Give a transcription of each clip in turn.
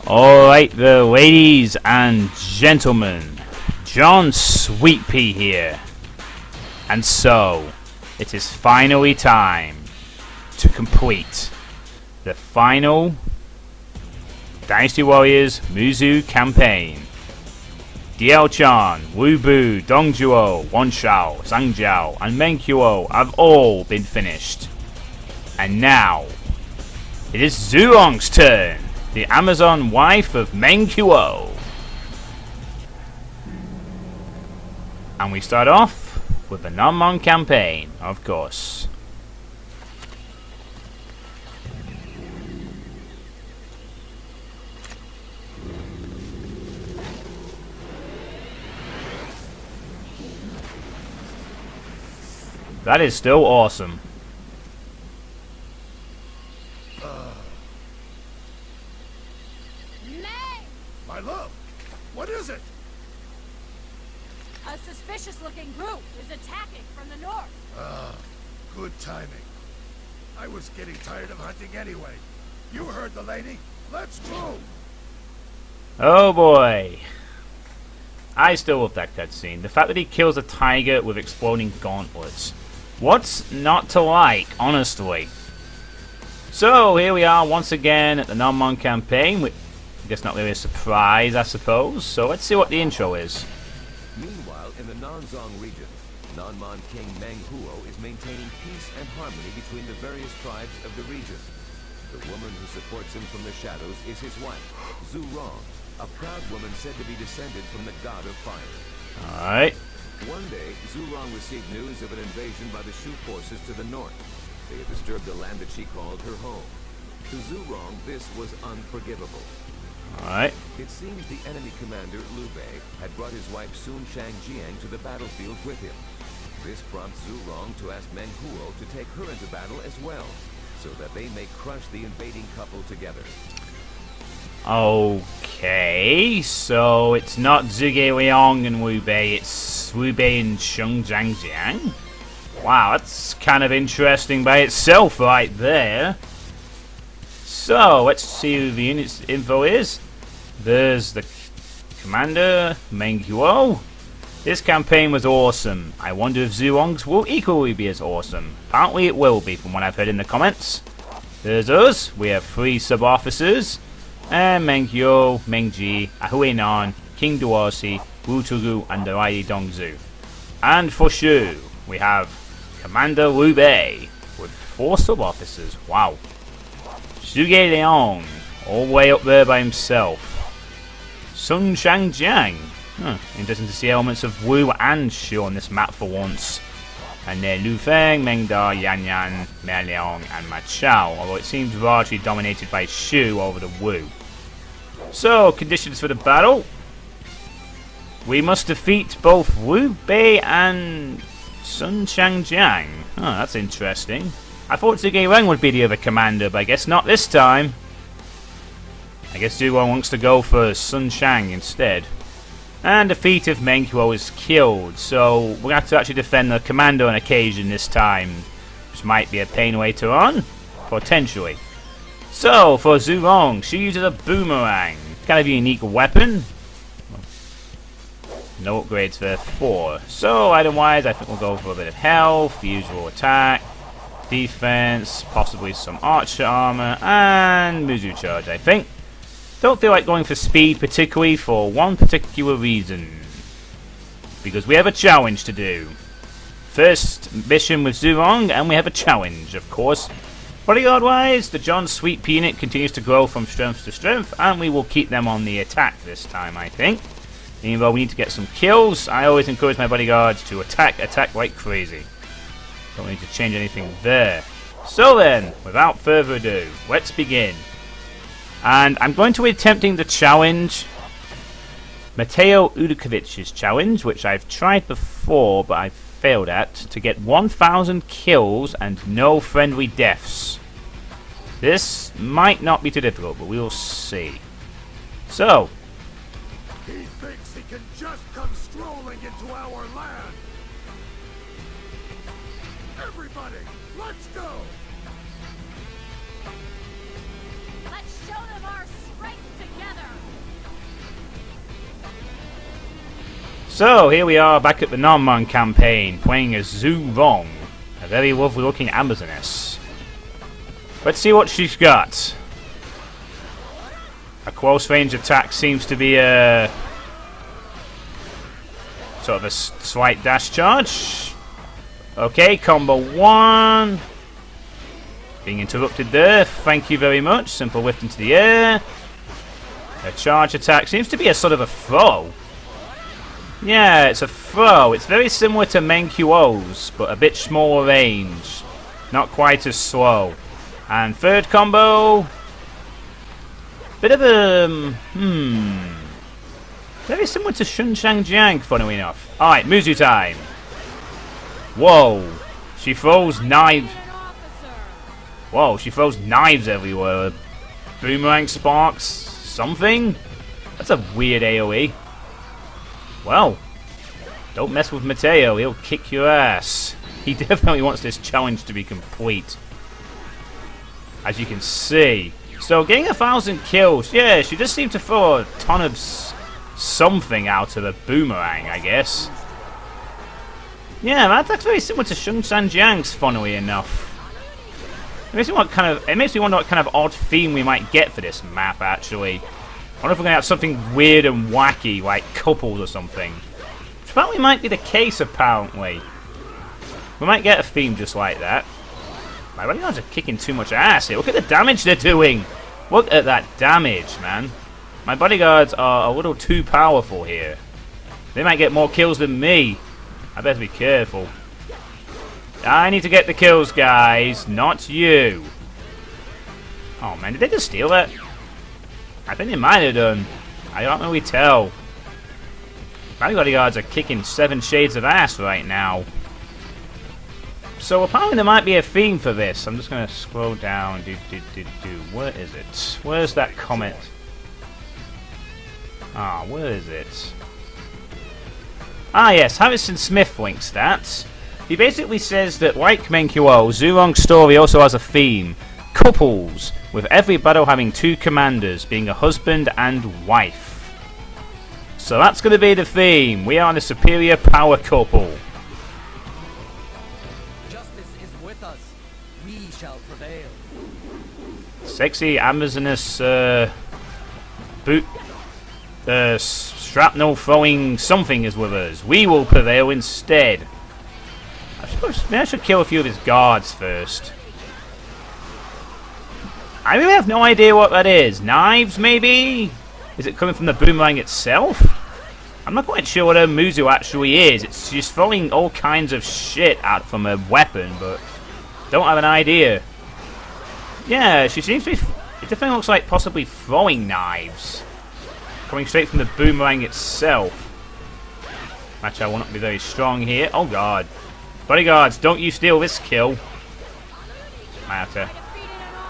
Alright, the ladies and gentlemen, John Suitepee here. And so, it is finally time to complete the final Dynasty Warriors Muzu campaign. DL Chan, Wu Bu, Dong Zhuo, Wan Shao, Zhang Jiao, and Meng Huo have all been finished. And now, it is Zhu Rong's turn, the Amazon wife of Meng Huo. And we start off with the Nanman campaign, of course. That is still awesome. My love, what is it? A suspicious-looking group is attacking from the north. Good timing. I was getting tired of hunting anyway. You heard the lady. Let's go. Oh boy. I still love that cutscene. The fact that he kills a tiger with exploding gauntlets. What's not to like, honestly? So, here we are once again at the Nanman campaign. I guess not really a surprise, I suppose. So, let's see what the intro is. Meanwhile, in the Nanzong region, Nanman King Meng Huo is maintaining peace and harmony between the various tribes of the region. The woman who supports him from the shadows is his wife, Zhu Rong, a proud woman said to be descended from the god of fire. Alright. One day, Zhu Rong received news of an invasion by the Shu forces to the north. They had disturbed the land that she called her home. To Zhu Rong, this was unforgivable. Alright. It seems the enemy commander, Liu Bei, had brought his wife Sun Shang Xiang to the battlefield with him. This prompts Zhu Rong to ask Meng Huo to take her into battle as well, so that they may crush the invading couple together. Okay, so it's not Zhuge Liang and Liu Bei, it's Liu Bei and Sun Shang Xiang? Wow, that's kind of interesting by itself right there. So, let's see who the unit's info is. There's the commander, Meng Huo. This campaign was awesome. I wonder if Zhu Rong's will equally be as awesome. Apparently it will be, from what I've heard in the comments. There's us. We have 3 sub-officers. And Meng Huo, Meng Ji, Ahui Nan, King Duosi, Wu Turu, and the Rai Dongzhu. And for Shu, we have Commander Liu Bei with 4 sub-officers. Wow. Zhuge Liang, all the way up there by himself. Sun Shang Xiang. Interesting to see elements of Wu and Shu on this map for once. And then Lu Feng, Meng Da, Yan Yan, Mei Liang, and Ma Chao, although it seems largely dominated by Shu over the Wu. So, conditions for the battle. We must defeat both Liu Bei and Sun Shang Xiang. Oh, that's interesting. I thought Zhuge Liang would be the other commander, but I guess not this time. I guess Zhu Rong wants to go for Sun Shang instead. And defeat if Meng Huo is killed, so we're going to have to actually defend the commander on occasion this time, which might be a pain later on, potentially. So, for Zhu Rong, she uses a boomerang, kind of a unique weapon. No upgrades there for. So, item-wise, I think we'll go for a bit of health, usual attack, defense, possibly some archer armor, and Muzu charge, I think. Don't feel like going for speed particularly for one particular reason. Because we have a challenge to do. First mission with Zhu Rong, and we have a challenge, of course. Bodyguard-wise, the John Suitepee unit continues to grow from strength to strength, and we will keep them on the attack this time, I think. Even though we need to get some kills, I always encourage my bodyguards to attack like crazy. Don't need to change anything there. So then, without further ado, let's begin. And I'm going to be attempting the challenge, Mateo Udukovic's challenge, which I've tried before, but I've failed at, to get 1,000 kills and no friendly deaths. This might not be too difficult, but we will see. So, He thinks he can just come strolling into our land. Everybody, let's go. Let's show them our strength together. So, here we are back at the Nanman campaign, playing as Zhu Rong, a very lovely looking Amazoness. Let's see what she's got. A close range attack seems to be a sort of a slight dash charge. Okay, combo 1. Being interrupted there, thank you very much. Simple lift into the air. A charge attack seems to be a sort of a throw. Yeah, it's a throw. It's very similar to Menquo's, but a bit smaller range. Not quite as slow. And third combo. Bit of a... very similar to Sun Shang Xiang, funnily enough. Alright, Muzu time. Whoa. She throws knives. Whoa, she throws knives everywhere. Boomerang sparks something? That's a weird AoE. Well, don't mess with Mateo, he'll kick your ass. He definitely wants this challenge to be complete. As you can see. So, getting 1,000 kills, yeah, she just seemed to throw a ton of something out of a boomerang, I guess. Yeah, that's very similar to Sun Shang Xiang's, funnily enough. It makes me wonder what kind of odd theme we might get for this map, actually. I wonder if we're going to have something weird and wacky, like couples or something. Which apparently might be the case, apparently. We might get a theme just like that. My bodyguards are kicking too much ass here. Look at the damage they're doing. Look at that damage, man. My bodyguards are a little too powerful here. They might get more kills than me. I better be careful. I need to get the kills, guys, not you. Oh man, did they just steal it? I think they might have done. I can't really tell. My bodyguards are kicking 7 shades of ass right now. So apparently there might be a theme for this. I'm just going to scroll down. Where is it? Where's that comment? Ah, where is it? Ah yes, Harrison Smith links that. He basically says that, like Menquo, Zhu Rong's story also has a theme. Couples, with every battle having 2 commanders, being a husband and wife. So that's going to be the theme. We are the superior power couple. Justice is with us. We shall prevail. Sexy Amazoness, shrapnel throwing something is with us. We will prevail instead. I suppose maybe I should kill a few of his guards first. I really have no idea what that is. Knives, maybe? Is it coming from the boomerang itself? I'm not quite sure what a Muzu actually is. It's just throwing all kinds of shit out from a weapon, but don't have an idea. Yeah, she seems to be... It definitely looks like possibly throwing knives. Coming straight from the boomerang itself. Match, I will not be very strong here. Oh god. Bodyguards, don't you steal this kill. Might have to...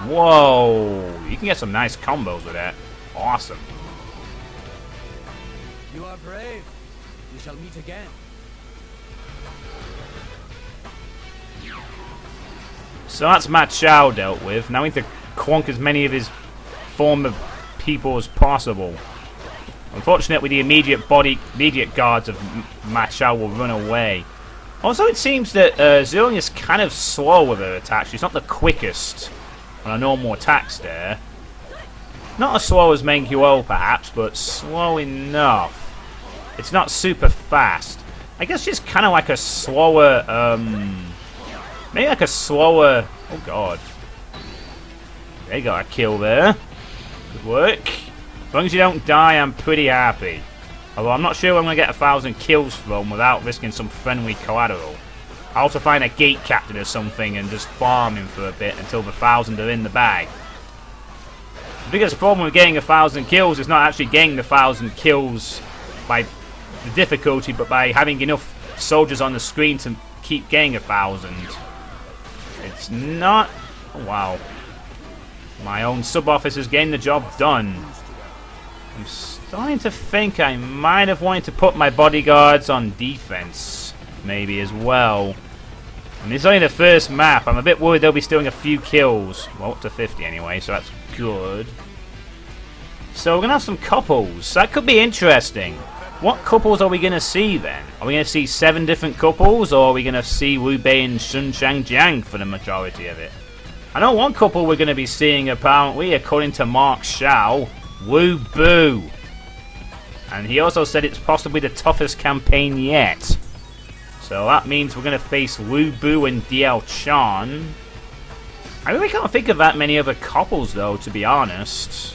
Whoa! You can get some nice combos with that. Awesome. You are brave. We shall meet again. So that's Ma Chao dealt with. Now we need to clonk as many of his former people as possible. Unfortunately, the immediate guards of Ma Chao will run away. Also, it seems that Zhu Rong is kind of slow with her attacks. She's not the quickest on a normal attacks there. Not as slow as Menquo, perhaps, but slow enough. It's not super fast. I guess she's kind of like a slower, maybe like a slower... Oh, God. They got a kill there. Good work. As long as you don't die, I'm pretty happy. Although I'm not sure I'm going to get 1,000 kills from without risking some friendly collateral. I'll also find a gate captain or something and just farm him for a bit until the 1,000 are in the bag. The biggest problem with getting 1,000 kills is not actually getting the 1,000 kills by the difficulty, but by having enough soldiers on the screen to keep getting 1,000. It's not... Oh, wow. My own sub-officer's getting the job done. I'm starting to think I might have wanted to put my bodyguards on defense, maybe as well. And it's only the first map. I'm a bit worried they'll be stealing a few kills. Well, up to 50 anyway, so that's good. So we're going to have some couples. That could be interesting. What couples are we going to see then? Are we going to see 7 different couples, or are we going to see Liu Bei and Sun Shang Xiang for the majority of it? I know one couple we're going to be seeing apparently, according to Mark Shao, Wu Bu. And he also said it's possibly the toughest campaign yet. So that means we're going to face Wu Bu and Diao Chan. I really can't think of that many other couples though, to be honest.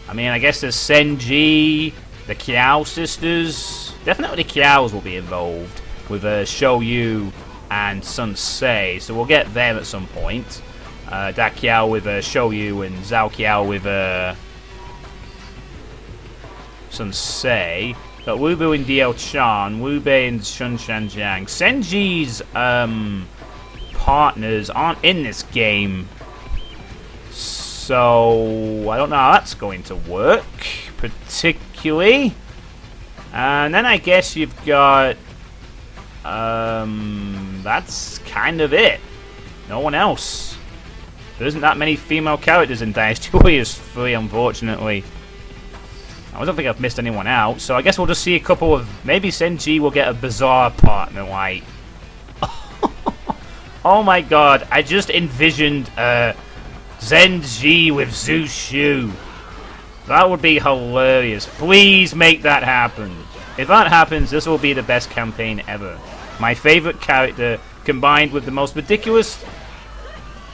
I mean, I guess there's Senji, the Kiao sisters. Definitely the Kiaos will be involved with Shou Yu and Sun Se. So we'll get them at some point. Da Kiao with Shou Yu and Zhao Kiao with Sun Se. But Wu Bu and Diao Chan, Liu Bei and Sun Shang Xiang. Senji's partners aren't in this game, so I don't know how that's going to work particularly. And then I guess you've got that's kind of it. No one else. There isn't that many female characters in Dynasty Warriors 3, unfortunately. I don't think I've missed anyone out, so I guess we'll just see a couple of... Maybe Senji will get a bizarre partner, like... Oh my god, I just envisioned Zenji with Zhu Shu. That would be hilarious. Please make that happen. If that happens, this will be the best campaign ever. My favorite character combined with the most ridiculous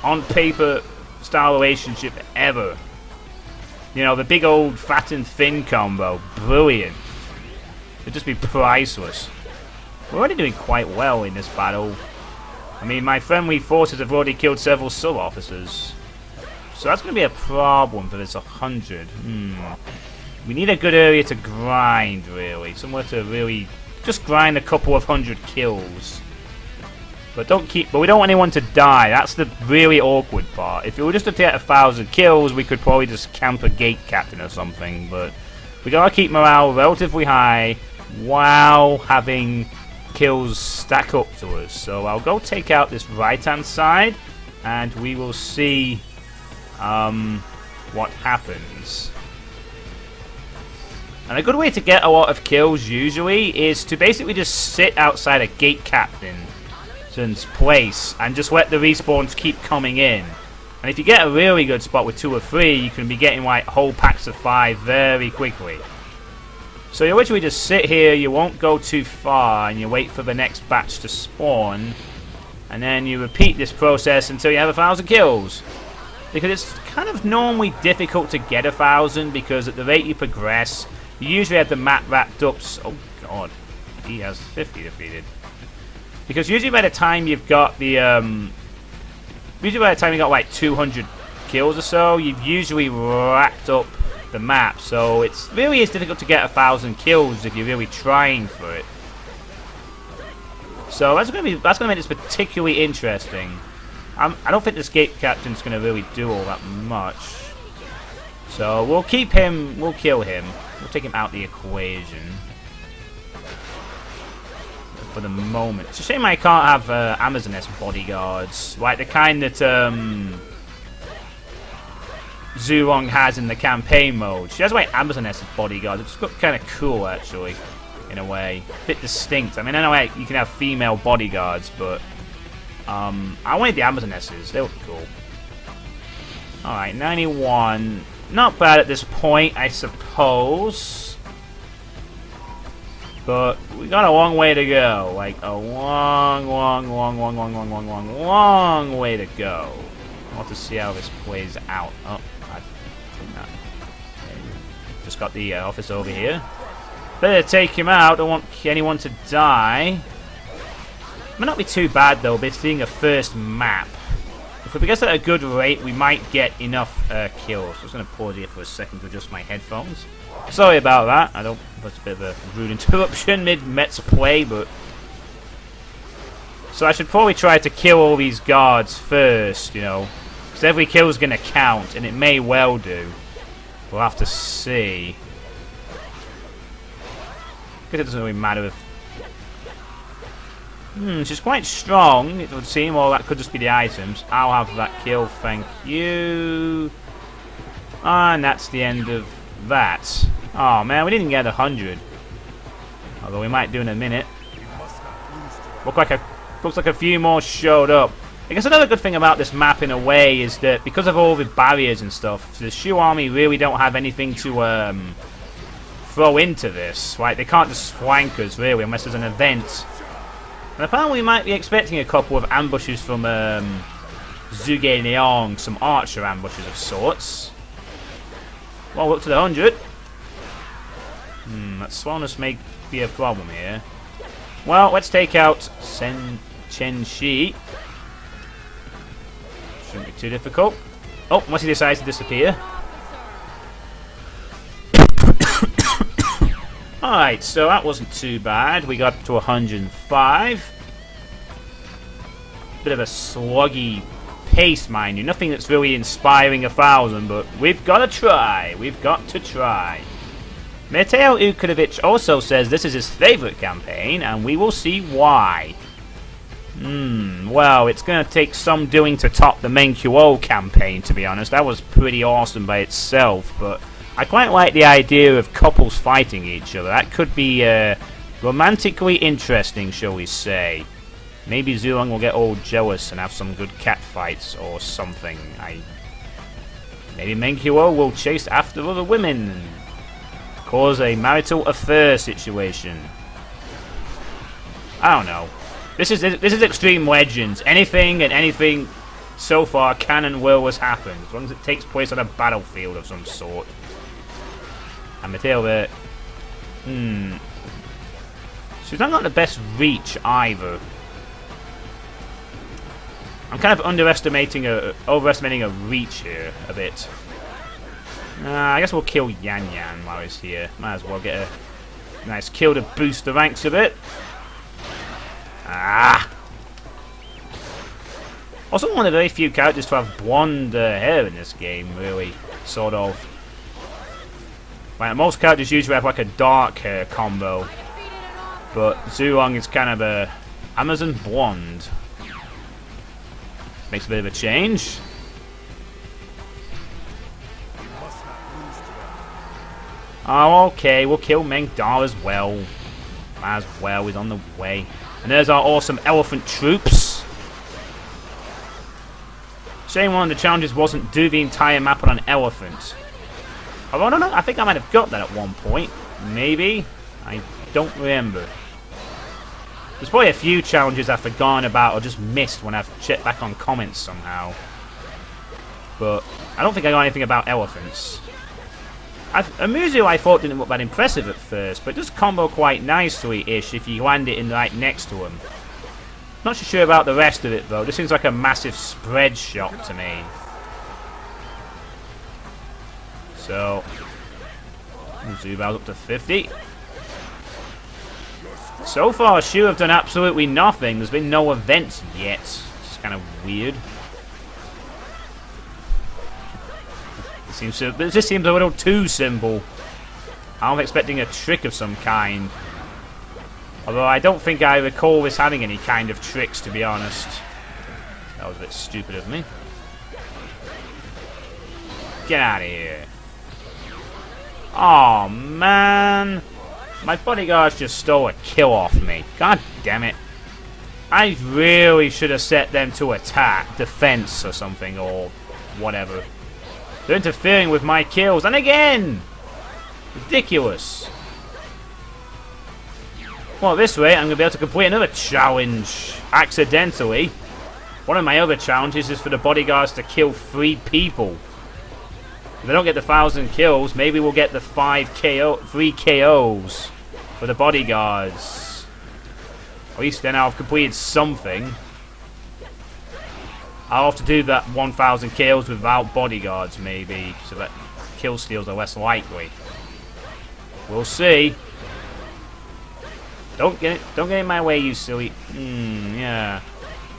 on paper style relationship ever. You know, the big old fat and thin combo. Brilliant. It'd just be priceless. We're already doing quite well in this battle. I mean, my friendly forces have already killed several sub-officers. So that's going to be a problem for this 100. We need a good area to grind, really. Somewhere to really just grind a couple of 100 kills. But we don't want anyone to die. That's the really awkward part. If it were just to get 1,000 kills, we could probably just camp a gate captain or something. But we gotta keep morale relatively high while having kills stack up to us. So I'll go take out this right-hand side, and we will see what happens. And a good way to get a lot of kills usually is to basically just sit outside a gate captain place and just let the respawns keep coming in. And if you get a really good spot with 2 or 3, you can be getting like whole packs of 5 very quickly. So you literally just sit here, you won't go too far, and you wait for the next batch to spawn, and then you repeat this process until you have 1,000 kills. Because it's kind of normally difficult to get 1,000, because at the rate you progress, you usually have the map wrapped up. Oh god, he has 50 defeated. Because usually by the time you've got the like 200 kills or so, you've usually racked up the map. So it's really is difficult to get 1,000 kills if you're really trying for it. So that's gonna make this particularly interesting. I don't think this gate captain's gonna really do all that much. So we'll keep him. We'll kill him. We'll take him out the equation for the moment. It's a shame I can't have Amazoness bodyguards, like the kind that Zhu Rong has in the campaign mode. She has like Amazoness bodyguards. It's kind of cool, actually, in a way. A bit distinct. I mean, I know like, you can have female bodyguards, but I wanted the Amazonesses. They look cool. Alright, 91. Not bad at this point, I suppose. But we got a long way to go. Like a long way to go. I'll have to see how this plays out. Oh, I think that. Just got the officer over here. Better take him out. Don't want anyone to die. Might not be too bad though, but seeing a first map. If we progress at a good rate, we might get enough kills. I'm just going to pause here for a second to adjust my headphones. Sorry about that. That's a bit of a rude interruption mid-Mets play, but... So I should probably try to kill all these guards first, you know. Because every kill is going to count, and it may well do. We'll have to see. I guess it doesn't really matter if... she's quite strong, it would seem, or that could just be the items. I'll have that kill, thank you. And that's the end of that. Oh man, we didn't get 100. Although we might do in a minute. We must not lose to our Looks like a few more showed up. I guess another good thing about this map in a way is that because of all the barriers and stuff, the Shu army really don't have anything to throw into this. Right? They can't just flank us really unless there's an event. And apparently we might be expecting a couple of ambushes from Zhu Liang, some archer ambushes of sorts. Well, up to the 100. That slowness may be a problem here. Well, let's take out Chen Shi. Shouldn't be too difficult. Oh, unless he decides to disappear. Alright, so that wasn't too bad. We got up to 105. Bit of a sluggy pace, mind you. Nothing that's really inspiring 1,000, but we've got to try. We've got to try. Mateo Ukovic also says this is his favourite campaign, and we will see why. Well, it's going to take some doing to top the Menkuo campaign, to be honest. That was pretty awesome by itself, but I quite like the idea of couples fighting each other. That could be romantically interesting, shall we say. Maybe Zhu Rong will get all jealous and have some good cat fights or something. Maybe Menkuo will chase after other women and cause a marital affair situation. I don't know. This is Xtreme Legends. Anything and anything so far can and will has happened, as long as it takes place on a battlefield of some sort. And Mateo there. She's not got the best reach either. I'm kind of overestimating her reach here a bit. I guess we'll kill Yan Yan while he's here. Might as well get a nice kill to boost the ranks a bit. Also one of the very few characters to have blonde hair in this game, really. Sort of. Like, most characters usually have like a dark hair combo. But Zhu Rong is kind of a Amazon blonde. Makes a bit of a change. Oh, okay, we'll kill Meng Da as well. As well, he's on the way. And there's our awesome elephant troops. Shame one of the challenges wasn't do the entire map on an elephant. Oh, I don't know, I think I might have got that at one point. Maybe. I don't remember. There's probably a few challenges I've forgotten about or just missed when I've checked back on comments somehow. But I don't think I got anything about elephants. Amuzu I thought didn't look that impressive at first, but it does combo quite nicely-ish if you land it in right next to him. Not so sure about the rest of it though. This seems like a massive spread shot to me. So, Zubao's up to 50. So far, Shu have done absolutely nothing. There's been no events yet. It's kind of weird. It just seems a little too simple. I'm expecting a trick of some kind. Although I don't think I recall this having any kind of tricks, to be honest. That was a bit stupid of me. Get out of here. Oh man. My bodyguards just stole a kill off me. God damn it. I really should have set them to attack, defense or something, or whatever. They're interfering with my kills, and again! Ridiculous. Well, this way I'm going to be able to complete another challenge, accidentally. One of my other challenges is for the bodyguards to kill 3 people. If they don't get the 1,000 kills, maybe we'll get the 3 KOs for the bodyguards. At least then I'll have completed something. I'll have to do that 1,000 kills without bodyguards, maybe, so that kill steals are less likely. We'll see. Don't get in my way, you silly. Yeah.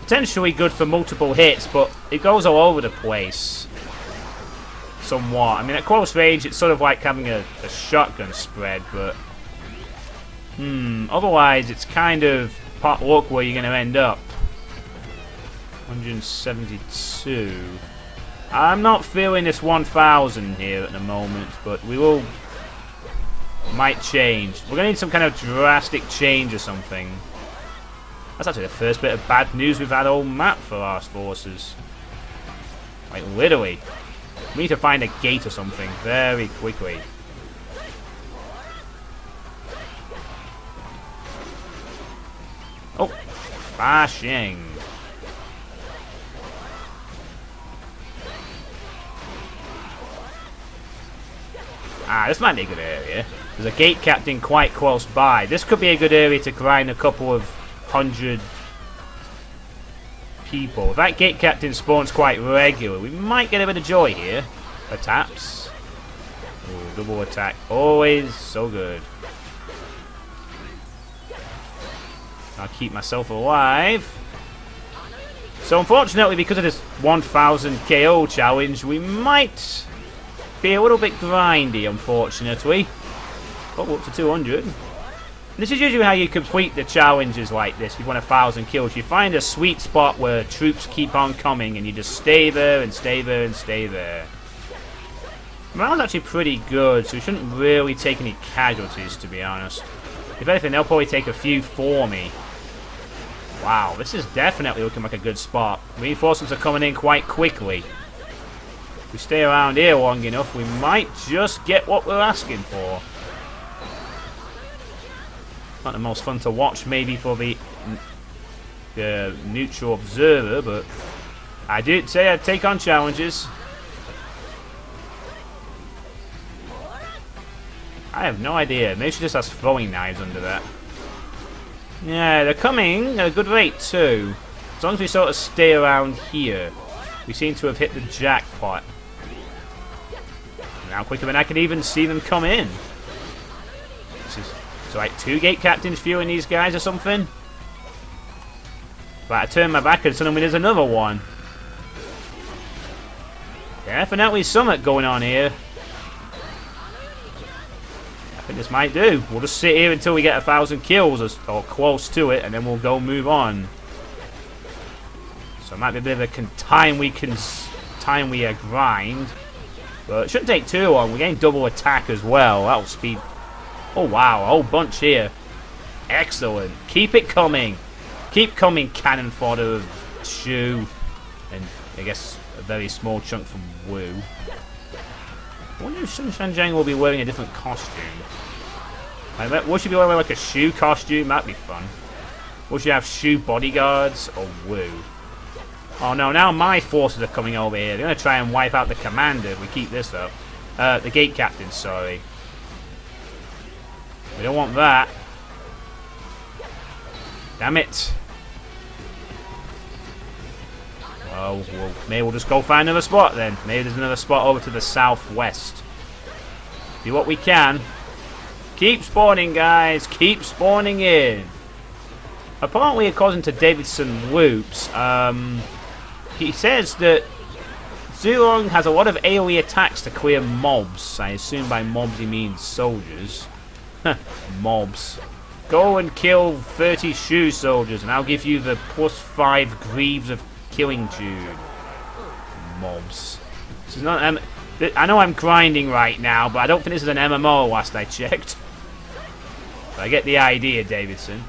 Potentially good for multiple hits, but it goes all over the place. Somewhat. I mean, at close range, it's sort of like having a shotgun spread, but otherwise, it's kind of pot luck where you're going to end up. 172. I'm not feeling this 1,000 here at the moment, but we will might change. We're going to need some kind of drastic change or something. That's actually the first bit of bad news we've had all map for our forces. Like, literally. We need to find a gate or something very quickly. Oh, Fashing. Ah, this might be a good area. There's a gate captain quite close by. This could be a good area to grind a couple of 100 people. If that gate captain spawns quite regular, we might get a bit of joy here. Attacks. Ooh, double attack. Always so good. I'll keep myself alive. So unfortunately, because of this 1000 KO challenge, we might be a little bit grindy, unfortunately. Oh, up to 200. This is usually how you complete the challenges like this. You want 1000 kills. You find a sweet spot where troops keep on coming, and you just stay there and stay there and stay there. Morale's actually pretty good, so we shouldn't really take any casualties, to be honest. If anything, they'll probably take a few for me. Wow, this is definitely looking like a good spot. Reinforcements are coming in quite quickly. If we stay around here long enough, we might just get what we're asking for. Not the most fun to watch, maybe, for the neutral observer, but I did say I'd take on challenges. I have no idea. Maybe she just has throwing knives under that. Yeah, they're coming at a good rate too. As long as we sort of stay around here. We seem to have hit the jackpot. Now quicker than I can even see them come in. This is so like 2 gate captains viewing these guys or something. But I turn my back and suddenly there's another one. Definitely something going on here. I think this might do. We'll just sit here until we get 1000 kills or close to it, and then we'll go move on. So it might be a bit of a time we grind, but it shouldn't take too long. We're getting double attack as well. That'll speed. Oh wow, a whole bunch here. Excellent. Keep it coming. Keep coming, cannon fodder of Shu, and I guess a very small chunk from Wu. I wonder if Sun Shang Xiang will be wearing a different costume. Will she be wearing like a Shu costume? That'd be fun. Will she have Shu bodyguards or Wu? Oh no, now my forces are coming over here. They're going to try and wipe out the commander if we keep this up. The gate captain, sorry. We don't want that. Damn it. Oh, well, maybe we'll just go find another spot then. Maybe there's another spot over to the southwest. Do what we can. Keep spawning, guys. Keep spawning in. Apparently, according to Davidson Whoops, he says that Zhu Rong has a lot of AoE attacks to clear mobs. I assume by mobs he means soldiers. Mobs. Go and kill 30 Shu soldiers and I'll give you the +5 Greaves of Killing Jude. Mobs. This is not I know I'm grinding right now, but I don't think this is an MMO last I checked. But I get the idea, Davidson.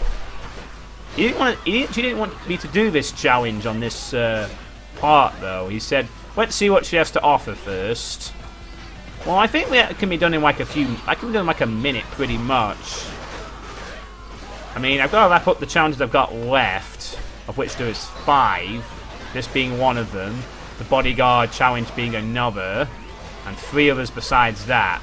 He didn't want me to do this challenge on this part, though. He said, let's see what she has to offer first. Well, I think that can be done in like I can do in like a minute, pretty much. I mean, I've got to wrap up the challenges I've got left, of which there is 5. This being one of them, the bodyguard challenge being another, and 3 others besides that.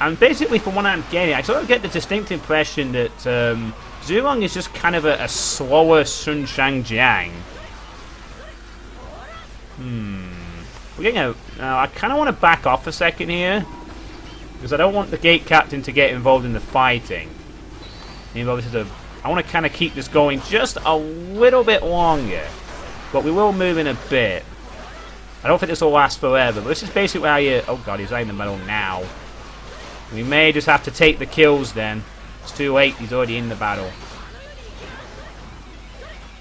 And basically, from what I'm getting, I sort of get the distinct impression that Zhu Rong is just kind of a slower Sun Shang Xiang. We're getting I kind of want to back off a second here, because I don't want the gate captain to get involved in the fighting. I want to kind of keep this going just a little bit longer, but we will move in a bit. I don't think this will last forever, but this is basically how you... Oh god, he's right in the middle now. We may just have to take the kills then. It's too late, he's already in the battle.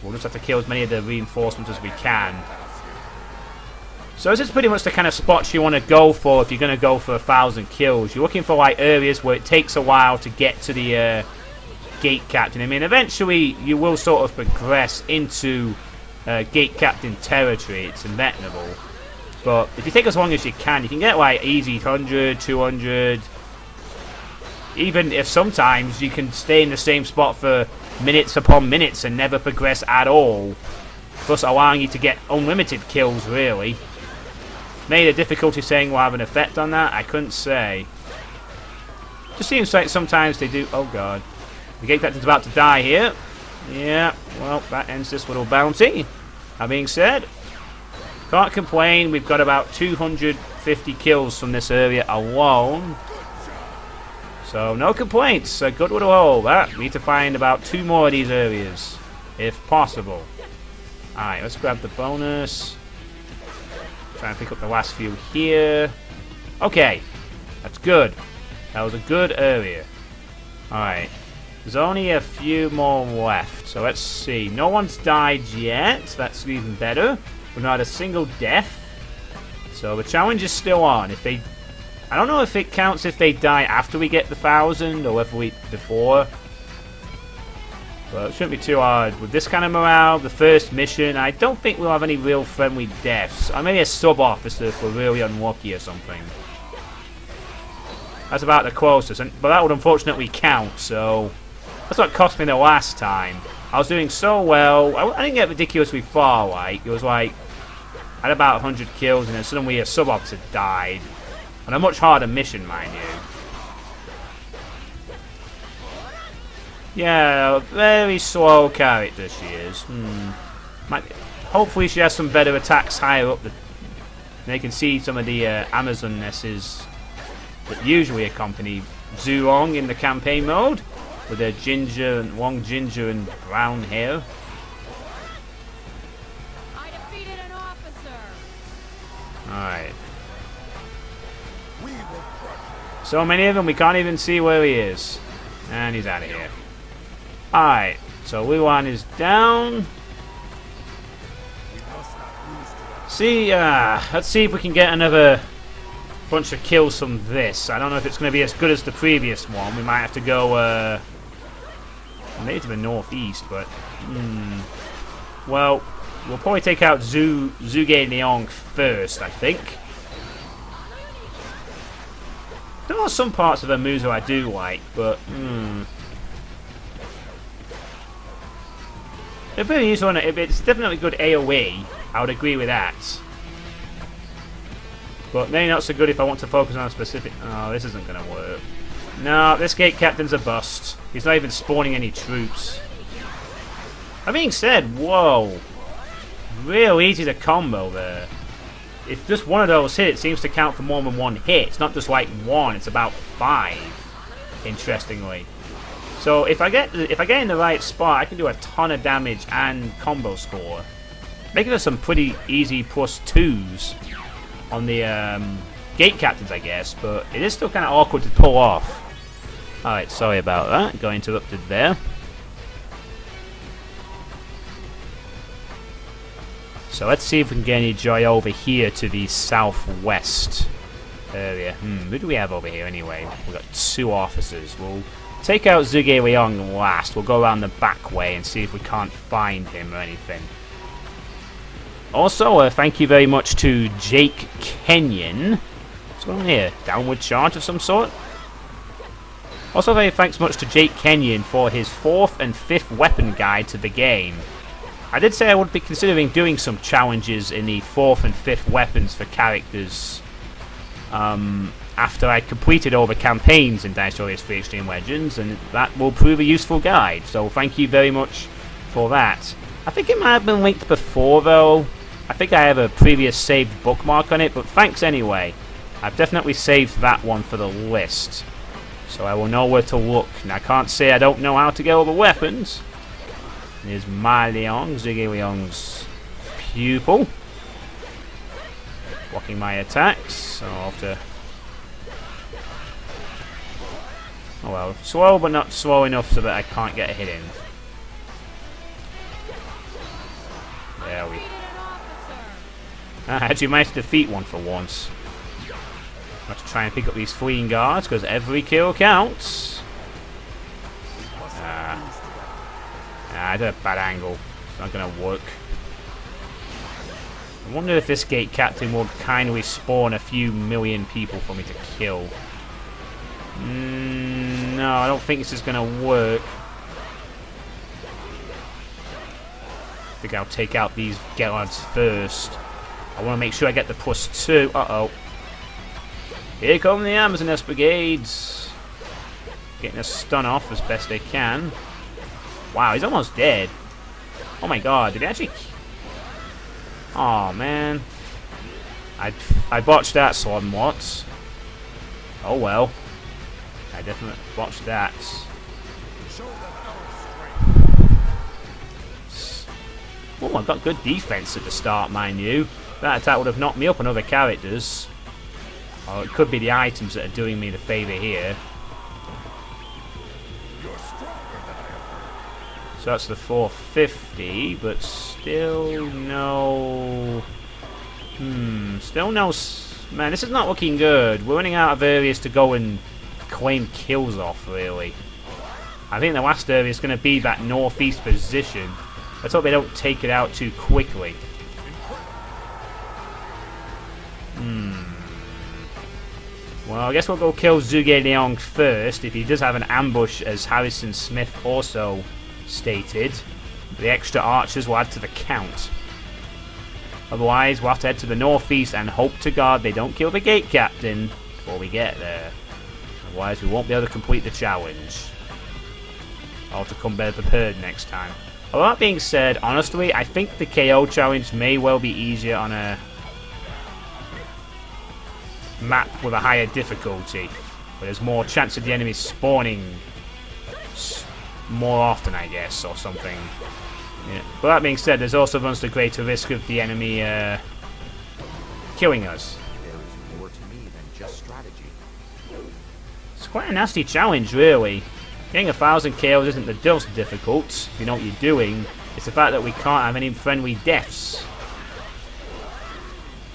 We'll just have to kill as many of the reinforcements as we can. So this is pretty much the kind of spots you want to go for if you're going to go for 1,000 kills. You're looking for like areas where it takes a while to get to the gate captain. I mean, eventually you will sort of progress into gate captain territory. It's inevitable. But if you take as long as you can get like easy 100, 200. Even if sometimes you can stay in the same spot for minutes upon minutes and never progress at all. Thus allowing you to get unlimited kills, really. Maybe the difficulty saying will have an effect on that, I couldn't say. Just seems like sometimes they do... Oh god. The gate captain's about to die here. Yeah, well, that ends this little bounty. That being said, can't complain. We've got about 250 kills from this area alone. So, no complaints. A good little hole, that. We need to find about 2 more of these areas, if possible. Alright, let's grab the bonus. Try and pick up the last few here. Okay, that's good. That was a good area. Alright, there's only a few more left. So let's see. No one's died yet. That's even better. We've not had a single death. So the challenge is still on. If they... I don't know if it counts if they die after we get the 1,000 or if we before. Well, it shouldn't be too hard. With this kind of morale, the first mission, I don't think we'll have any real friendly deaths. Or maybe a sub-officer if we're really unlucky or something. That's about the closest, but that would unfortunately count, so... That's what cost me the last time. I was doing so well. I didn't get ridiculously far, like. It was like... I had about 100 kills, and then suddenly a sub-officer died. On a much harder mission, mind you. Yeah, very slow character she is. Hopefully she has some better attacks higher up. They can see some of the Amazonesses that usually accompany Zhu Rong in the campaign mode. With their long ginger and brown hair. I defeated an officer. Alright. So many of them, we can't even see where he is. And he's out of here. Alright, so Luan is down. Let's see if we can get another bunch of kills from this. I don't know if it's going to be as good as the previous one. We might have to go, maybe to the northeast, but... Well, we'll probably take out Zhuge Liang first, I think. There are some parts of her moves that I do like, but they're pretty useful. It's definitely good AoE. I would agree with that. But maybe not so good if I want to focus on a specific... Oh, this isn't going to work. No, this gate captain's a bust. He's not even spawning any troops. That being said, whoa. Real easy to combo there. If just one of those hit, it seems to count for more than one hit. It's not just like one, it's about 5. Interestingly. So if I get in the right spot, I can do a ton of damage and combo score. Making us some pretty easy +2s on the gate captains, I guess, but it is still kind of awkward to pull off. Alright, sorry about that. Got interrupted there. So let's see if we can get any joy over here to the southwest area. Who do we have over here anyway? We've got 2 officers. We'll take out Zhuge Liang last. We'll go around the back way and see if we can't find him or anything. Also, thank you very much to Jake Kenyon. What's going on here? Downward charge of some sort? Also, very thanks much to Jake Kenyon for his 4th and 5th weapon guide to the game. I did say I would be considering doing some challenges in the 4th and 5th weapons for characters after I completed all the campaigns in Dynasty Warriors 3 Extreme Legends, and that will prove a useful guide. So thank you very much for that. I think it might have been linked before though. I think I have a previous saved bookmark on it, but thanks anyway. I've definitely saved that one for the list. So I will know where to look. Now I can't say I don't know how to get all the weapons. Here's Ma Liang, Zhuge Liang's pupil. Blocking my attacks, so I'll have to... Oh well, slow but not slow enough so that I can't get a hit in. There we... I actually managed to defeat one for once. I have to try and pick up these fleeing guards because every kill counts. I did a bad angle. It's not going to work. I wonder if this gate captain will kindly spawn a few million people for me to kill. No, I don't think this is going to work. I think I'll take out these guards first. I want to make sure I get the +2. Uh-oh. Here come the Amazoness brigades. Getting a stun off as best they can. Wow, he's almost dead. Oh my god, did he actually... Oh man. I botched that somewhat. Oh well. I definitely botched that. Oh, I've got good defense at the start, mind you. That attack would have knocked me up on other characters. Or it could be the items that are doing me the favour here. So that's the 450, but still no... still no... Man, this is not looking good. We're running out of areas to go and claim kills off, really. I think the last area is going to be that northeast position. Let's hope they don't take it out too quickly. Well, I guess we'll go kill Zhu Liang first, if he does have an ambush, as Harrison Smith also stated. The extra archers will add to the count. Otherwise, we'll have to head to the northeast and hope to God they don't kill the gate captain before we get there. Otherwise, we won't be able to complete the challenge. I'll have to come better prepared next time. Well, that being said, honestly, I think the KO challenge may well be easier on a map with a higher difficulty, where there's more chance of the enemy spawning more often, I guess, or something. Yeah. But that being said, there's also runs the greater risk of the enemy killing us. There is more to me than just strategy. It's quite a nasty challenge, really. Getting 1,000 kills isn't the most difficult, if you know what you're doing. It's the fact that we can't have any friendly deaths,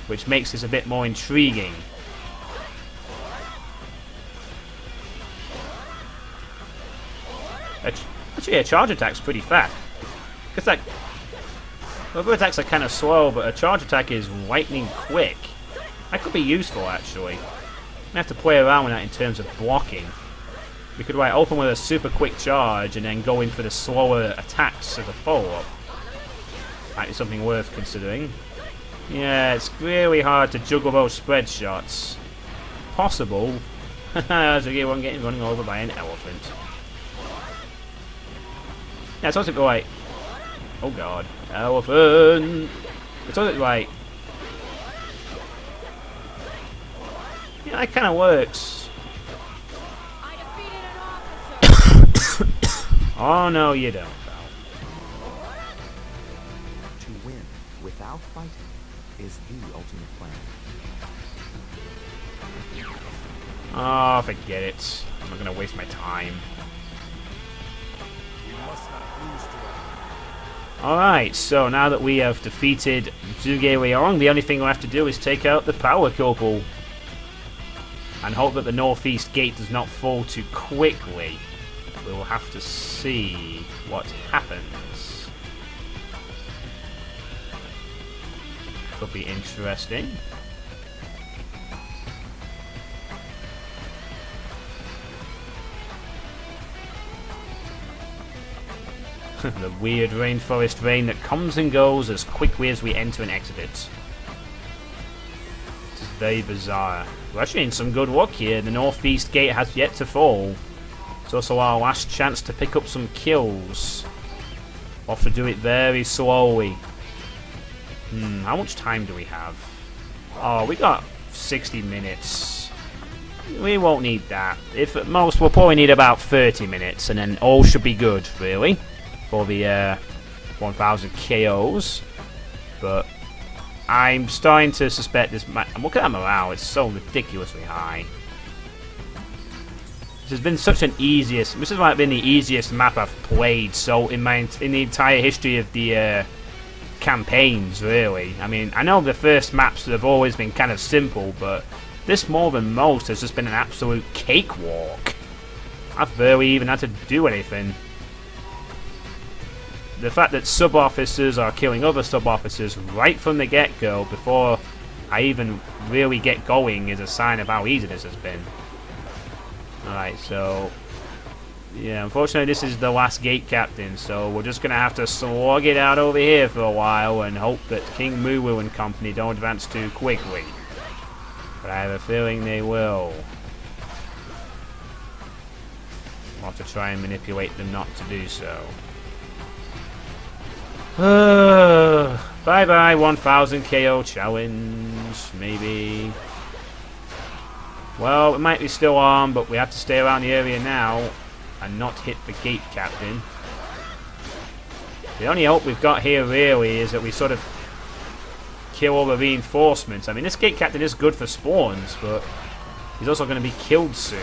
which makes this a bit more intriguing. Actually, a charge attack's pretty fast. It's like... Other attacks are kind of slow, but a charge attack is lightning quick. That could be useful, actually. We have to play around with that in terms of blocking. We could open with a super quick charge and then go in for the slower attacks as a follow-up. Might be something worth considering. Yeah, it's really hard to juggle those spread shots. Possible. As a one getting running over by an elephant. Yeah, it's also like... Oh god. Elephant! It's also like... Yeah, that kind of works. I defeated an officer. Oh no, you don't, pal. To win without fighting is the ultimate plan. Oh, forget it. I'm not going to waste my time. Alright, so now that we have defeated Zhu Liang, the only thing we'll have to do is take out the power couple. And hope that the northeast gate does not fall too quickly. We will have to see what happens. Could be interesting. The weird rainforest rain that comes and goes as quickly as we enter and exit it. This is very bizarre. We're actually in some good luck here. The northeast gate has yet to fall. It's also our last chance to pick up some kills. We'll have to do it very slowly. How much time do we have? Oh, we got 60 minutes. We won't need that. If at most, we'll probably need about 30 minutes, and then all should be good, really, for the 1,000 KOs. But I'm starting to suspect this. I'm looking at morale; it's so ridiculously high. This has been such an easiest. This has been the easiest map I've played. So in the entire history of the campaigns, really. I mean, I know the first maps have always been kind of simple, but this more than most has just been an absolute cakewalk. I've barely even had to do anything. The fact that sub-officers are killing other sub-officers right from the get-go before I even really get going is a sign of how easy this has been. Alright, so yeah, unfortunately this is the last gate captain, so we're just going to have to slog it out over here for a while and hope that King Muwu and company don't advance too quickly. But I have a feeling they will. I'll have to try and manipulate them not to do so. Bye bye 1000 KO challenge, maybe. Well, it might be still on, but we have to stay around the area now and not hit the gate captain. The only hope we've got here really is that we sort of kill all the reinforcements. I mean, this gate captain is good for spawns, but he's also going to be killed soon.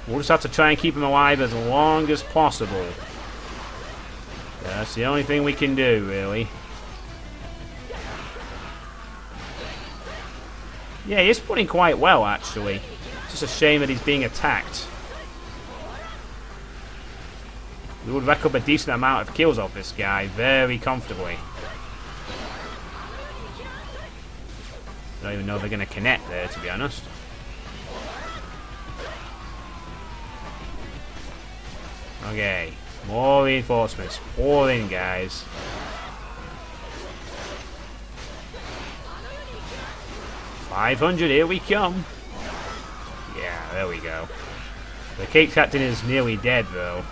We'll just have to try and keep him alive as long as possible. That's the only thing we can do, really. Yeah, he's putting quite well, actually. It's just a shame that he's being attacked. We would rack up a decent amount of kills off this guy very comfortably. I don't even know if they're going to connect there, to be honest. Okay, more reinforcements. Pour in, guys. $500, here we come. Yeah, there we go. The Cape Captain is nearly dead, though.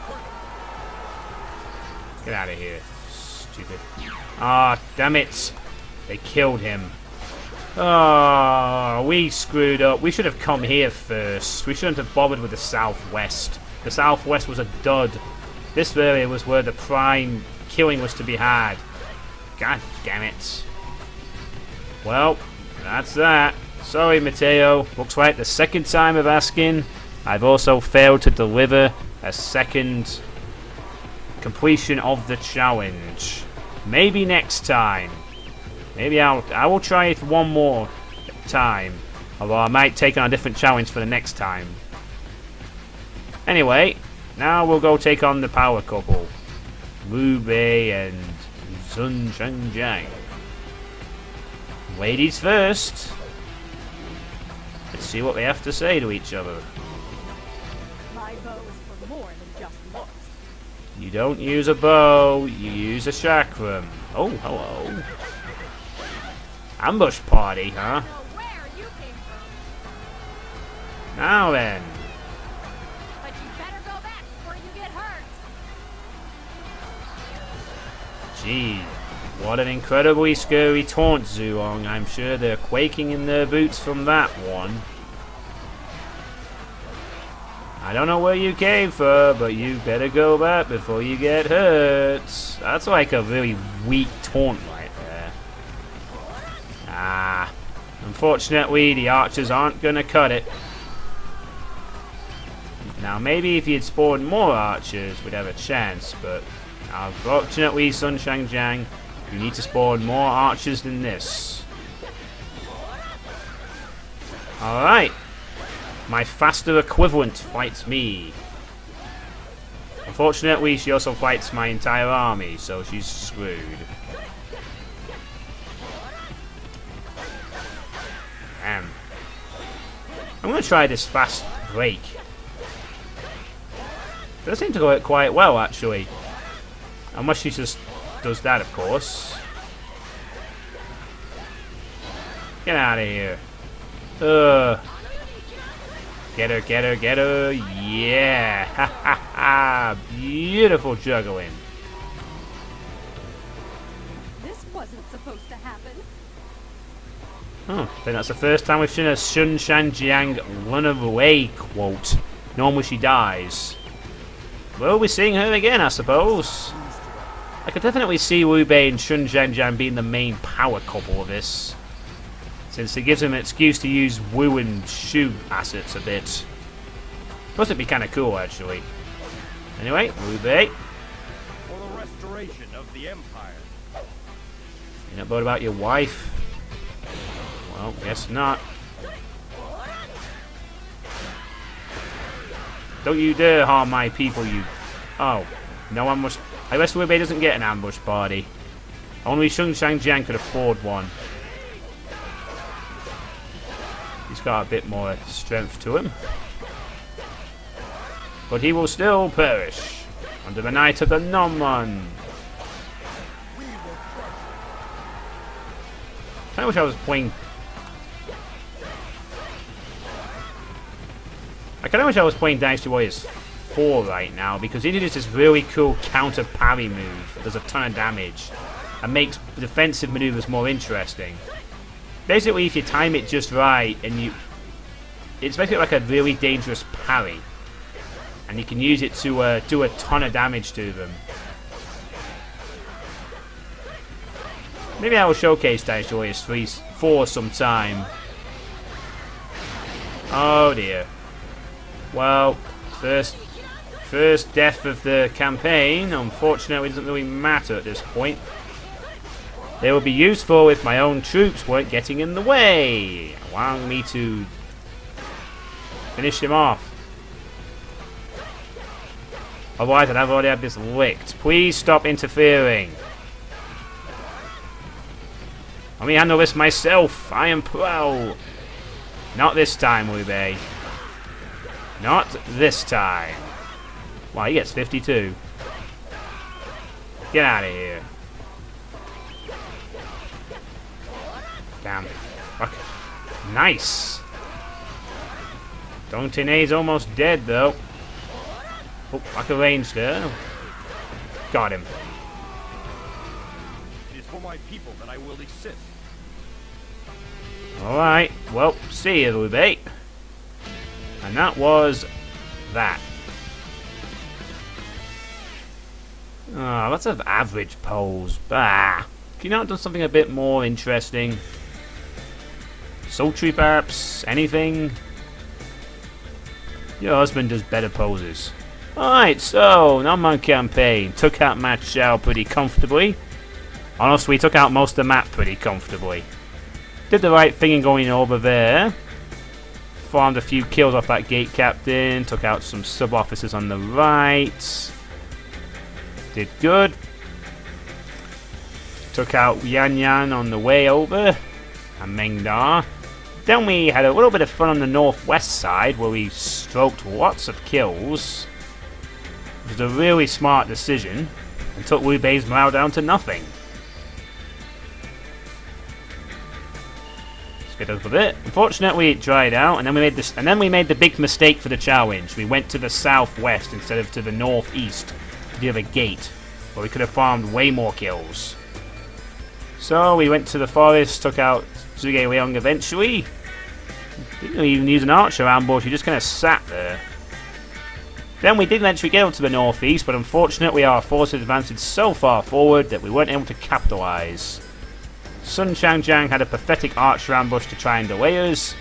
Get out of here. Stupid. Ah, damn it. They killed him. Oh, we screwed up. We should have come here first. We shouldn't have bothered with the southwest. The southwest was a dud. This area was where the prime killing was to be had. God damn it. Well, that's that. Sorry, Mateo. Looks like the second time of asking, I've also failed to deliver a second completion of the challenge. Maybe next time. Maybe I will try it one more time. Although I might take on a different challenge for the next time. Anyway, now we'll go take on the power couple. Liu Bei and Sun Shang Xiang. Ladies first. Let's see what they have to say to each other. My bow is for more than just looks. You don't use a bow, you use a chakram. Oh, hello. Ambush party, huh? Know where you came from, Now then. but you better go back before you get hurt. Gee, what an incredibly scary taunt, Zhu Rong. I'm sure they're quaking in their boots from that one. I don't know where you came from, but you better go back before you get hurt. That's like a really weak taunt right there. Ah, unfortunately, the archers aren't going to cut it. Now, maybe if you'd spawned more archers, we'd have a chance, but unfortunately, Sun Shang Xiang, you need to spawn more archers than this. Alright. My faster equivalent fights me. Unfortunately, she also fights my entire army, so she's screwed. Damn. I'm going to try this fast break. It does seem to work quite well, actually. Unless she just does that, of course. Get out of here. Get her, get her, get her. Yeah. Ha ha ha. Beautiful juggling. This wasn't supposed to happen. I think that's the first time we've seen a Sun Shang Xiang run away quote. Normally she dies. Well, we're seeing her again, I suppose. I could definitely see Liu Bei and Sun Shang Xiang being the main power couple of this, since it gives him an excuse to use Wu and Shu assets a bit. Plus it'd be kind of cool, actually. Anyway, Liu Bei. For the restoration of the Empire. You not bothered about your wife? Well, guess not. Don't you dare harm my people, you... Oh, no ambush... I guess Liu Bei doesn't get an ambush party. Only Sun Shang Xiang could afford one. He's got a bit more strength to him. But he will still perish under the Knight of the Nanman. I kinda wish I was playing... I kinda wish I was playing Dynasty Warriors 4 right now, because he did this really cool counter parry move. Does a ton of damage and makes defensive maneuvers more interesting. Basically, if you time it just right and you... It's basically like a really dangerous parry. And you can use it to do a ton of damage to them. Maybe I will showcase Dynasty Warriors 4 sometime. Oh dear. Well, first death of the campaign, unfortunately, doesn't really matter at this point. They would be useful if my own troops weren't getting in the way, allowing me to finish him off. Otherwise, I'd have already had this licked. Please stop interfering. Let me handle this myself. I am pro. Not this time, Liu Bei. Not this time. Wow, he gets 52. Get out of here. Damn. Fuck. Nice. Dong Tinei's almost dead, though. Oh, back of range there. Got him. It is for my people that I will assist. Alright, well, see you, Liu Bei. And that was that. Ah, lots of average polls. Bah. Can you not do something a bit more interesting? Sultry perhaps? Anything? Your husband does better poses. Alright, so, Nanman campaign. Took out Ma Chao pretty comfortably. Honestly, we took out most of the map pretty comfortably. Did the right thing in going over there. Farmed a few kills off that gate captain. Took out some sub-officers on the right. Did good. Took out Yan Yan on the way over. And Meng Da. Then we had a little bit of fun on the northwest side where we stroked lots of kills. It was a really smart decision. And took Liu Bei's morale down to nothing. Over it. Unfortunately, it dried out, and then we made this. And then we made the big mistake for the challenge. We went to the southwest instead of to the northeast to the other gate, where we could have farmed way more kills. So we went to the forest, took out Zhu Rong eventually. Didn't even use an archer ambush. We just kind of sat there. Then we did eventually get up to the northeast, but unfortunately, our forces advanced so far forward that we weren't able to capitalize. Sun Shang Xiang had a pathetic archer ambush to try and delay us.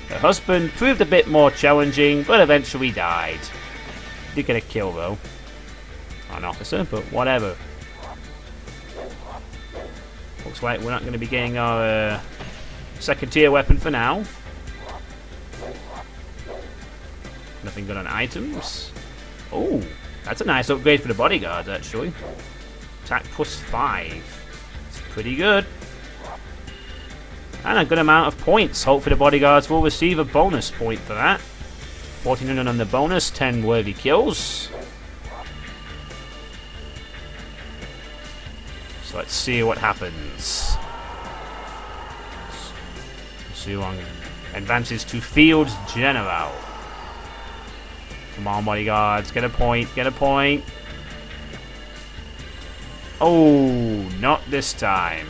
Her husband proved a bit more challenging, but eventually died. Did get a kill though. An officer, but whatever. Looks like we're not going to be getting our second tier weapon for now. Nothing good on items. Oh, that's a nice upgrade for the bodyguards actually. Attack +5. It's pretty good. And a good amount of points. Hopefully the bodyguards will receive a bonus point for that. 1400 on the bonus, 10 worthy kills. So let's see what happens. Zhu Rong advances to Field General. Come on, bodyguards, get a point, get a point. Oh, not this time.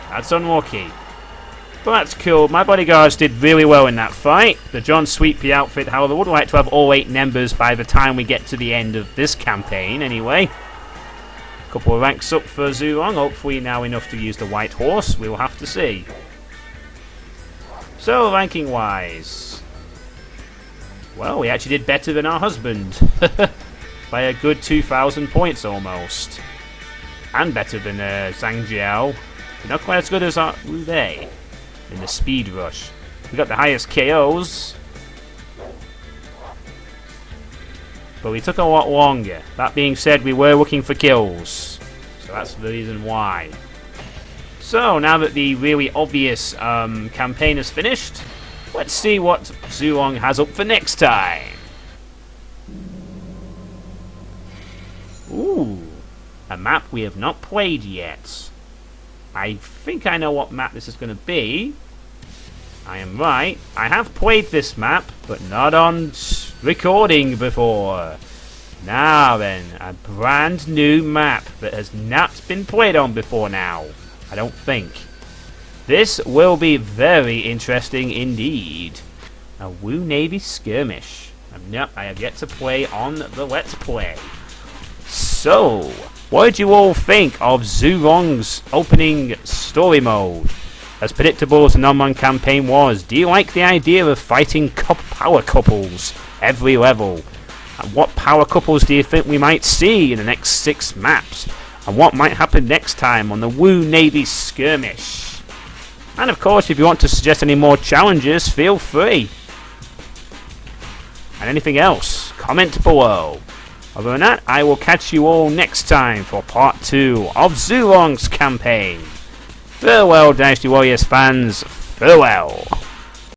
That's unlucky. But that's cool. My bodyguards did really well in that fight. The John Suitepee outfit, however, would like to have all 8 members by the time we get to the end of this campaign, anyway. A couple of ranks up for Zhu Rong. Hopefully now enough to use the white horse. We will have to see. So, ranking-wise. Well, we actually did better than our husband. By a good 2,000 points almost. and better than Zhang Jiao. But not quite as good as Liu Bei in the speed rush. We got the highest KOs, but we took a lot longer. That being said, we were looking for kills, so that's the reason why. So now that the really obvious campaign is finished, let's see what Zhu Rong has up for next time. Ooh, a map we have not played yet. I think I know what map this is going to be. I am right. I have played this map, but not on recording before. Now then, a brand new map that has not been played on before now. I don't think. This will be very interesting indeed. A Wu Navy skirmish. I have yet to play on the Let's Play. So, what did you all think of Zhu Rong's opening story mode? As predictable as the Nanman campaign was, do you like the idea of fighting power couples every level? And what power couples do you think we might see in the next 6 maps? And what might happen next time on the Wu Navy skirmish? And of course, if you want to suggest any more challenges, feel free. And anything else, comment below. Other than that, I will catch you all next time for part 2 of Zhu Rong's campaign. Farewell, Dynasty Warriors fans. Farewell.